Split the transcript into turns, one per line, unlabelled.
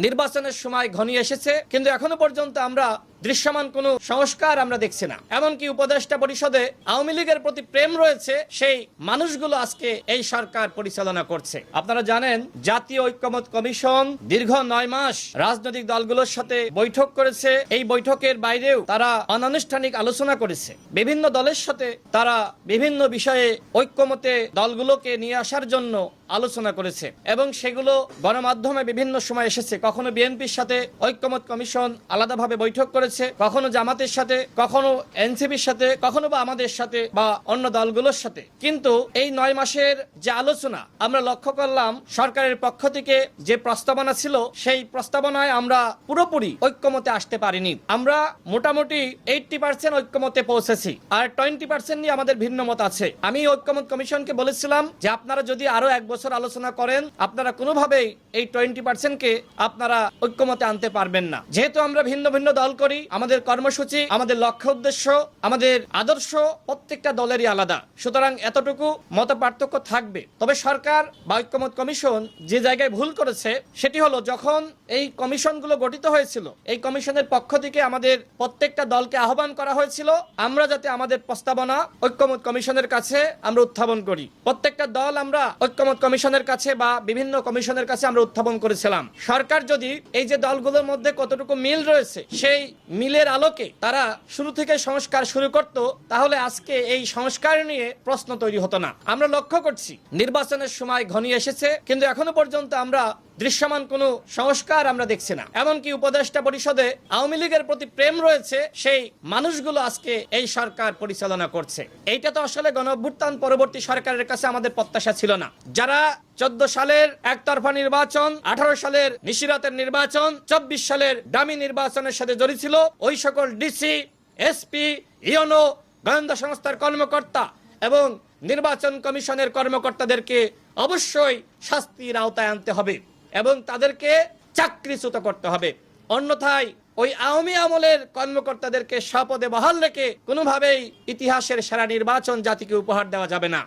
নির্বাচনের সময় ঘনিয়ে এসেছে, কিন্তু এখনো পর্যন্ত আমরা দৃশ্যমান কোনো সংস্কার আমরা দেখছি না। এমনকি উপদেষ্টা পরিষদে আওয়ামী লীগের প্রতি প্রেম রয়েছে সেই মানুষগুলো আজকে এই সরকার পরিচালনা করছে। আপনারা জানেন, জাতীয় ঐক্যমত কমিশন দীর্ঘ 9 মাস রাজনৈতিক দলগুলোর সাথে বৈঠক করেছে। এই বৈঠকের বাইরেও তারা অনানুষ্ঠানিক আলোচনা করেছে। বিভিন্ন দলের সাথে তারা বিভিন্ন বিষয়ে ঐক্যমতে দলগুলোকে নিয়ে আসার জন্য আলোচনা করেছে এবং সেগুলো গণমাধ্যমে বিভিন্ন সময় এসেছে। কখনো বিএনপির সাথে ঐক্যমত কমিশন আলাদাভাবে বৈঠক করেছে, কখনো জামাতের সাথে, কখনো এনসিপির সাথে, কখনো বা আমাদের সাথে বা অন্য দলগুলোর সাথে। কিন্তু এই 9 মাসের যে আলোচনা আমরা লক্ষ্য করলাম, সরকারের পক্ষ থেকে যে প্রস্তাবনা ছিল সেই প্রস্তাবনায় আমরা পুরোপুরি ঐক্যমতে আসতে পারিনি। আমরা মোটামুটি 80% ঐক্যমতে পৌঁছেছি, আর 20% নিয়ে আমাদের ভিন্ন মত আছে। আমি ঐক্যমত কমিশনকে বলেছিলাম যে আপনারা যদি আরো 1 বছর আলোচনা করেন, আপনারা কোনোভাবেই এই 20%কে আপনারা ঐক্যমতে আনতে পারবেন না। যেহেতু আমরা ভিন্ন ভিন্ন দল করি, আমাদের কর্মসূচি, আমাদের লক্ষ্য উদ্দেশ্য, আমাদের আদর্শ প্রত্যেকটা দলেরই আলাদা, সুতরাং এতটুকু মত পার্থক্য থাকবে। তবে সরকার বা ঐক্যমত কমিশন যে জায়গায় ভুল করেছে সেটি হলো, যখন এই কমিশনগুলো গঠিত হয়েছিল, এই কমিশনের পক্ষ থেকে আমাদের প্রত্যেকটা দলকে আহ্বান করা হয়েছিল আমরা যাতে আমাদের প্রস্তাবনা ঐক্যমত কমিশনের কাছে আমরা উত্থাপন করি। প্রত্যেকটা দল আমরা ঐক্যমত কমিশনের কাছে বা বিভিন্ন কমিশনের কাছে আমরা উত্থাপন করেছিলাম। সরকার যদি এই যে দলগুলোর মধ্যে কতটুকু মিল রয়েছে সেই মিলের আলোকে তারা শুরু থেকে সংস্কার শুরু করত, তাহলে আজকে এই সংস্কার নিয়ে প্রশ্ন তৈরি হতো না। আমরা লক্ষ্য করছি নির্বাচনের সময় ঘনিয়ে এসেছে, কিন্তু এখনো পর্যন্ত আমরা দৃশ্যমান কোনো সংস্কার আমরা দেখছি না। এমনকি উপদেষ্টা পরিষদে আওয়ামী লীগের প্রতি প্রেম রয়েছে সেই মানুষগুলো আজকে এই সরকার পরিচালনা করছে। এইটা তো আসলে গণঅভ্যুত্থান পরবর্তী সরকারের কাছে আমাদের প্রত্যাশা ছিল না। যারা 14 সালের একতরফা নির্বাচন, 18 সালের নিশিরাতের নির্বাচন, 24 সালের ডামি নির্বাচনের সাথে জড়িত ছিল, ওই সকল ডিসি, এসপি, ইওনো, গোয়েন্দা সংস্থার কর্মকর্তা এবং নির্বাচন কমিশনের কর্মকর্তাদেরকে অবশ্যই শাস্তির আওতায় আনতে হবে এবং তাদেরকে চাকরিচ্যুত করতে হবে। অন্যথায় ওই আওয়ামী আমলের কর্মকর্তাদেরকে স্বপদে বহাল রেখে কোনোভাবেই ইতিহাসের সেরা নির্বাচন জাতিকে উপহার দেওয়া যাবে না।